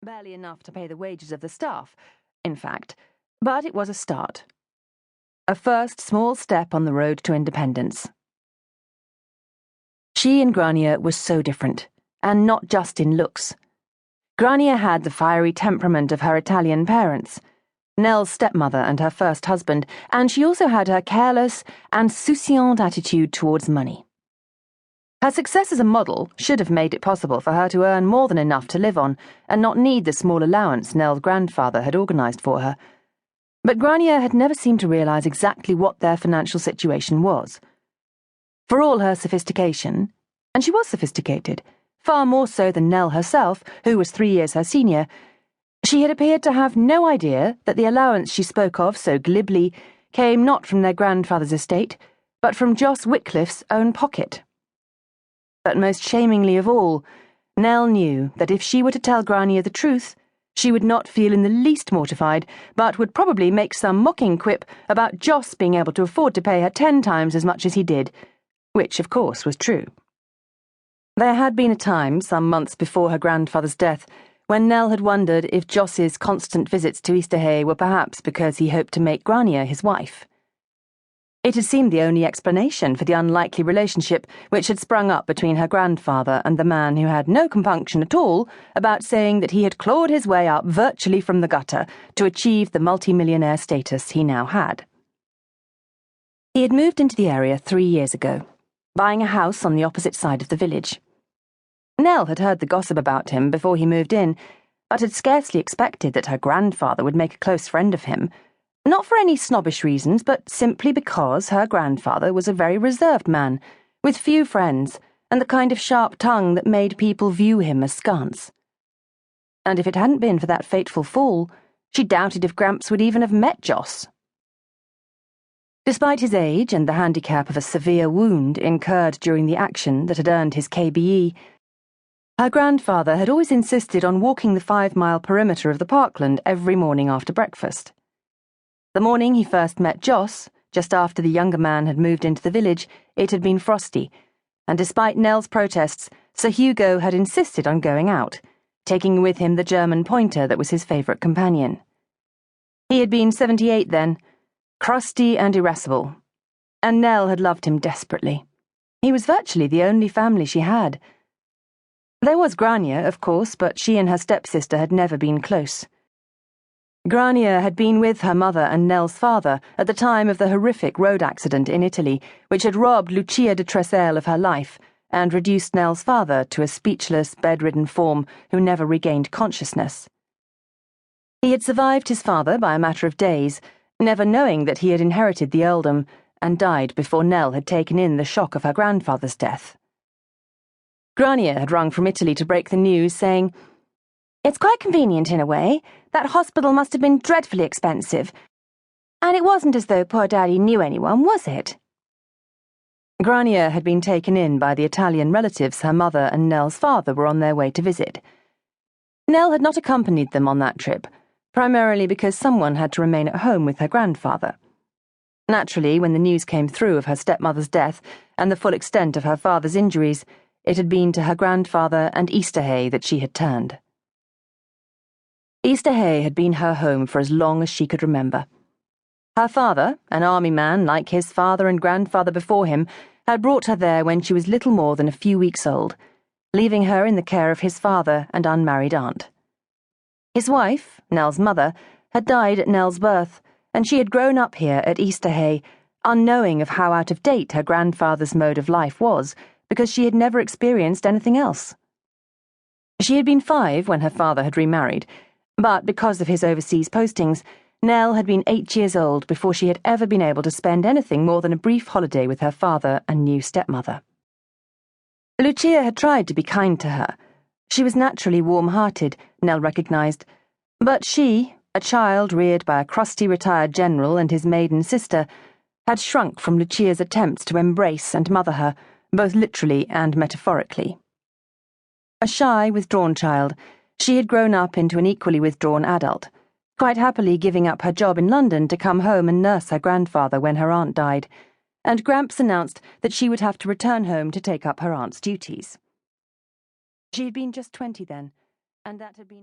Barely enough to pay the wages of the staff, in fact, but it was a start. A first small step on the road to independence. She and Grania were so different, and not just in looks. Grania had the fiery temperament of her Italian parents, Nell's stepmother and her first husband, and she also had her careless and souciant attitude towards money. Her success as a model should have made it possible for her to earn more than enough to live on and not need the small allowance Nell's grandfather had organised for her. But Grania had never seemed to realise exactly what their financial situation was. For all her sophistication, and she was sophisticated, far more so than Nell herself, who was 3 years her senior, she had appeared to have no idea that the allowance she spoke of so glibly came not from their grandfather's estate, but from Joss Wycliffe's own pocket. But most shamingly of all, Nell knew that if she were to tell Grania the truth, she would not feel in the least mortified, but would probably make some mocking quip about Joss being able to afford to pay her 10 times as much as he did, which, of course, was true. There had been a time, some months before her grandfather's death, when Nell had wondered if Joss's constant visits to Easterhay were perhaps because he hoped to make Grania his wife. It had seemed the only explanation for the unlikely relationship which had sprung up between her grandfather and the man who had no compunction at all about saying that he had clawed his way up virtually from the gutter to achieve the multi-millionaire status he now had. He had moved into the area 3 years ago, buying a house on the opposite side of the village. Nell had heard the gossip about him before he moved in, but had scarcely expected that her grandfather would make a close friend of him. Not for any snobbish reasons, but simply because her grandfather was a very reserved man, with few friends, and the kind of sharp tongue that made people view him askance. And if it hadn't been for that fateful fall, she doubted if Gramps would even have met Joss. Despite his age and the handicap of a severe wound incurred during the action that had earned his KBE, her grandfather had always insisted on walking the 5-mile perimeter of the parkland every morning after breakfast. The morning he first met Joss, just after the younger man had moved into the village, it had been frosty, and despite Nell's protests, Sir Hugo had insisted on going out, taking with him the German pointer that was his favourite companion. He had been 78 then, crusty and irascible, and Nell had loved him desperately. He was virtually the only family she had. There was Grania, of course, but she and her stepsister had never been close. Grania had been with her mother and Nell's father at the time of the horrific road accident in Italy, which had robbed Eleanor de Tressails of her life and reduced Nell's father to a speechless, bedridden form who never regained consciousness. He had survived his father by a matter of days, never knowing that he had inherited the earldom, and died before Nell had taken in the shock of her grandfather's death. Grania had rung from Italy to break the news, saying, "It's quite convenient in a way. That hospital must have been dreadfully expensive. And it wasn't as though poor Daddy knew anyone, was it?" Grania had been taken in by the Italian relatives her mother and Nell's father were on their way to visit. Nell had not accompanied them on that trip, primarily because someone had to remain at home with her grandfather. Naturally, when the news came through of her stepmother's death and the full extent of her father's injuries, it had been to her grandfather and Easterhay that she had turned. Easterhay had been her home for as long as she could remember. Her father, an army man like his father and grandfather before him, had brought her there when she was little more than a few weeks old, leaving her in the care of his father and unmarried aunt. His wife, Nell's mother, had died at Nell's birth, and she had grown up here at Easterhay, unknowing of how out of date her grandfather's mode of life was, because she had never experienced anything else. She had been 5 when her father had remarried, but because of his overseas postings, Nell had been 8 years old before she had ever been able to spend anything more than a brief holiday with her father and new stepmother. Lucia had tried to be kind to her. She was naturally warm-hearted, Nell recognised, but she, a child reared by a crusty retired general and his maiden sister, had shrunk from Lucia's attempts to embrace and mother her, both literally and metaphorically. A shy, withdrawn child, she had grown up into an equally withdrawn adult, quite happily giving up her job in London to come home and nurse her grandfather when her aunt died, and Gramps announced that she would have to return home to take up her aunt's duties. She had been just 20 then, and that had been